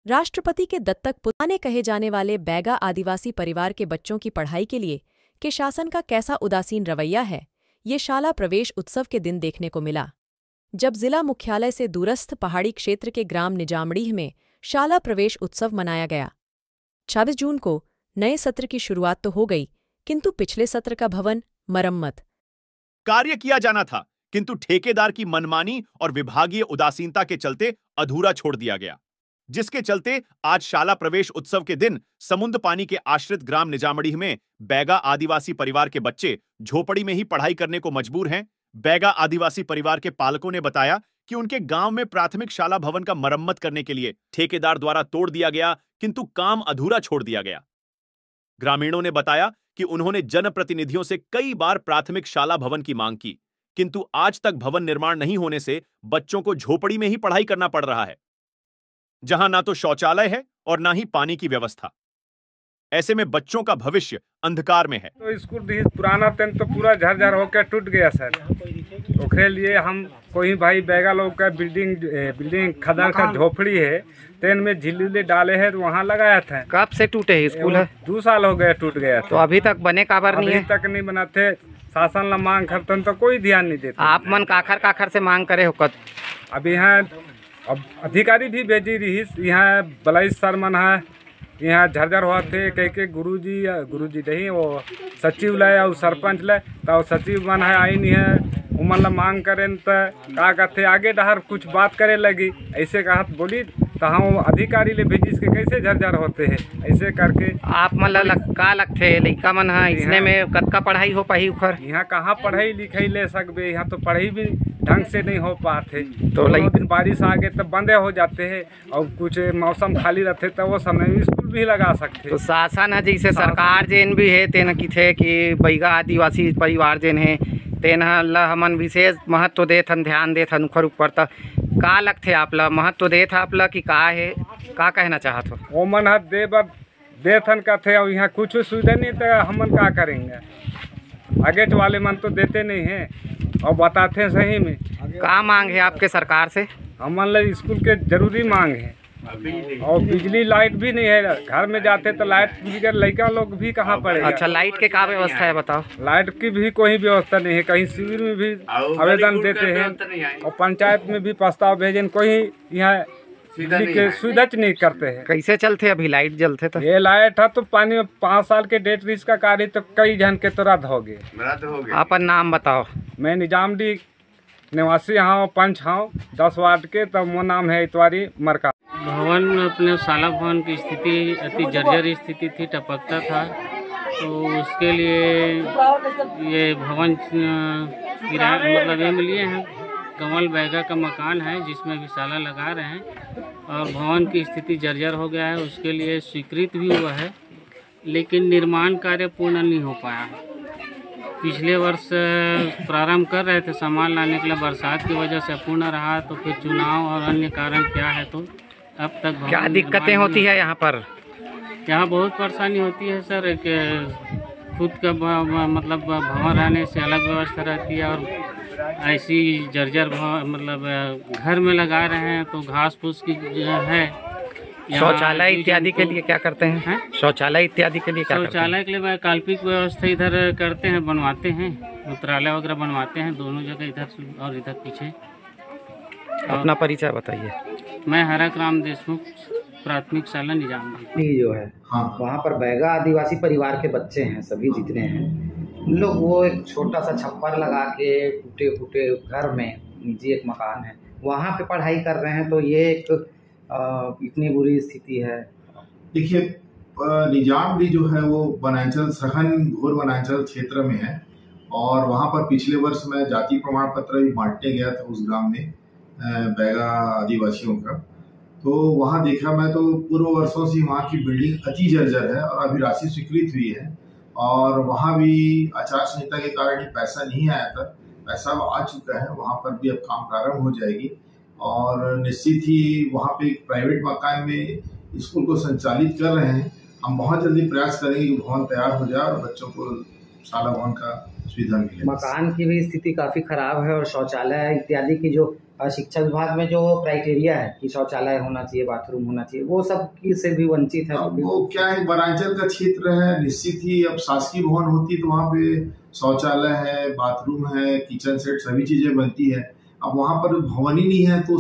राष्ट्रपति के दत्तक पुताने कहे जाने वाले बैगा आदिवासी परिवार के बच्चों की पढ़ाई के लिए के शासन का कैसा उदासीन रवैया है, ये शाला प्रवेश उत्सव के दिन देखने को मिला। जब जिला मुख्यालय से दूरस्थ पहाड़ी क्षेत्र के ग्राम निजामडीह में शाला प्रवेश उत्सव मनाया गया। 26 जून को नए सत्र की शुरुआत तो हो गई, किंतु पिछले सत्र का भवन मरम्मत कार्य किया जाना था, किंतु ठेकेदार की मनमानी और विभागीय उदासीनता के चलते अधूरा छोड़ दिया गया, जिसके चलते आज शाला प्रवेश उत्सव के दिन समुद्र पानी के आश्रित ग्राम निजामडीह में बैगा आदिवासी परिवार के बच्चे झोपड़ी में ही पढ़ाई करने को मजबूर हैं। बैगा आदिवासी परिवार के पालकों ने बताया कि उनके गांव में प्राथमिक शाला भवन का मरम्मत करने के लिए ठेकेदार द्वारा तोड़ दिया गया, किंतु काम अधूरा छोड़ दिया गया। ग्रामीणों ने बताया कि उन्होंने जनप्रतिनिधियों से कई बार प्राथमिक शाला भवन की मांग की, किंतु आज तक भवन निर्माण नहीं होने से बच्चों को झोपड़ी में ही पढ़ाई करना पड़ रहा है, जहां ना तो शौचालय है और ना ही पानी की व्यवस्था। ऐसे में बच्चों का भविष्य अंधकार में है। तो स्कूल भी पुराना टेन तो पूरा झरझर होकर टूट गया सर। ओकरे लिए हम कोई भाई बैगा लोग का बिल्डिंग खदान का झोपड़ी है, तेन में झिल्ली डाले हैं तो वहाँ लगाया था। कब से टूटे है स्कूल? है 2 साल हो गया टूट गया था। तो अभी तक बने काबर नहीं है? अभी तक नहीं बनाते। शासन ला मांग करते तो कोई ध्यान नहीं देता। आप मन काखर से मांग करे हो कद? अब यहाँ अब अधिकारी भी भेजी रही, यहाँ बलई सर मन है, यहाँ झरझर हुआ थे कह के गुरुजी नहीं वो सचिव लाए और सरपंच लाए, तो सचिव मन है आई नहीं है, उमन ला मांग करें तो का कहते आगे डहर कुछ बात करे लगी, ऐसे कहा बोली तो हम अधिकारी ले भेजी इसके कैसे झरझर होते हैं ऐसे करके। आप मन का लगते लड़का मन है इसने में कतका पढ़ाई हो पाई उखर? यहाँ कहाँ पढ़ाई लिखाई ले सकते, यहाँ तो पढ़ाई भी ढंग से नहीं हो पाते। तो दिन बारिश आ गए तो बंदे हो जाते हैं और कुछ मौसम खाली रहते तो वो समय में स्कूल भी लगा सकते। तो शासन है जैसे सरकार जेन भी है तेन की थे कि बैगा आदिवासी परिवार जेन है तेन ला हमन विशेष महत्व देथन, ध्यान देथन उखर ऊपर। तक का लगते आप ला महत्व देथ आप ला कि का है, का कहना चाहत हो? वो मन हाथ देथन का थे और यहाँ कुछ सुविधा नहीं तो हमन का करेंगे? आगे वाले मन तो देते नहीं हैं और बताते हैं सही में। का मांग है आपके सरकार से? हमन ला स्कूल के जरूरी मांग है और बिजली लाइट भी नहीं है। घर में जाते तो लाइट बिगड़ लड़का लोग भी कहाँ पड़े। अच्छा, लाइट के क्या व्यवस्था है बताओ? लाइट की भी कोई व्यवस्था नहीं है। कहीं शिविर में भी आवेदन देते हैं और पंचायत में भी प्रस्ताव भेजे, कोई यहाँ सुविधा नहीं करते हैं। कैसे चलते अभी लाइट जलते? तो ये लाइट है तो पानी 5 साल के डेट रिस का कार्य तो कई जन के तो रद्द हो गए। अपन नाम बताओ? मैं निजामडीह निवासी हाँ, पंच हाँ 10 वार्ड के। तब वो नाम है इतवारी मरका। भवन अपने शाला भवन की स्थिति अति जर्जर स्थिति थी, टपकता था, तो उसके लिए ये भवन किराया मतलब ये लिए हैं। कमल बैगा का मकान है जिसमें भी शाला लगा रहे हैं और भवन की स्थिति जर्जर हो गया है। उसके लिए स्वीकृत भी हुआ है, लेकिन निर्माण कार्य पूर्ण नहीं हो पाया है। पिछले वर्ष प्रारंभ कर रहे थे सामान लाने के लिए, बरसात की वजह से अपूर्ण रहा, तो फिर चुनाव और अन्य कारण क्या है, तो अब तक क्या दिक्कतें होती है यहाँ पर? यहाँ बहुत परेशानी होती है सर। खुद का मतलब भवन रहने से अलग व्यवस्था रहती है और ऐसी जर्जर मतलब घर में लगा रहे हैं तो घास फूस की जो है। शौचालय इत्यादि के लिए क्या करते हैं? शौचालय इत्यादि के लिए क्या करते हैं? शौचालय के लिए वैकल्पिक व्यवस्था इधर करते हैं, बनवाते हैं, मूत्रालय वगैरह बनवाते हैं दोनों जगह, इधर और इधर पीछे। अपना परिचय बताइए। मैं हरक राम देशमुख, प्राथमिक शाला निजामडीह जो है। हाँ, वहाँ पर बैगा आदिवासी परिवार के बच्चे हैं, सभी जितने हैं उन लोग, वो एक छोटा सा छप्पर लगा के टूटे फूटे घर में, निजी एक मकान है, वहाँ पे पढ़ाई कर रहे हैं। तो ये एक इतनी बुरी स्थिति है। देखिए, निजामडीह जो है वो वनांचल सघन घोर वनांचल क्षेत्र में है और वहाँ पर पिछले वर्ष मैं जाति प्रमाण पत्र भी बांटने गया था उस ग्राम में बैगा आदिवासियों का। तो वहाँ देखा मैं तो पूर्व वर्षों से वहाँ की बिल्डिंग अति जर्जर है और अभी राशि स्वीकृत हुई है और वहाँ भी आचार संहिता के कारण ये पैसा नहीं आया था, पैसा आ चुका है। वहाँ पर भी अब काम प्रारंभ हो जाएगी और निश्चित ही वहाँ पे एक प्राइवेट मकान में स्कूल को संचालित कर रहे हैं। हम बहुत जल्दी प्रयास करेंगे कि भवन तैयार हो जाए और बच्चों को शाला भवन का सुविधा मिले। मकान की भी स्थिति काफ़ी खराब है और शौचालय इत्यादि की जो और शिक्षा विभाग में जो क्राइटेरिया है कि शौचालय होना चाहिए, बाथरूम होना चाहिए, वो सब की से भी वंचित है। अब वो क्या है, वनांचल का क्षेत्र है, निश्चित ही अब शासकीय भवन होती तो वहाँ पे शौचालय है, बाथरूम है, किचन सेट, सभी चीजें बनती है। अब वहाँ पर भवन ही नहीं है तो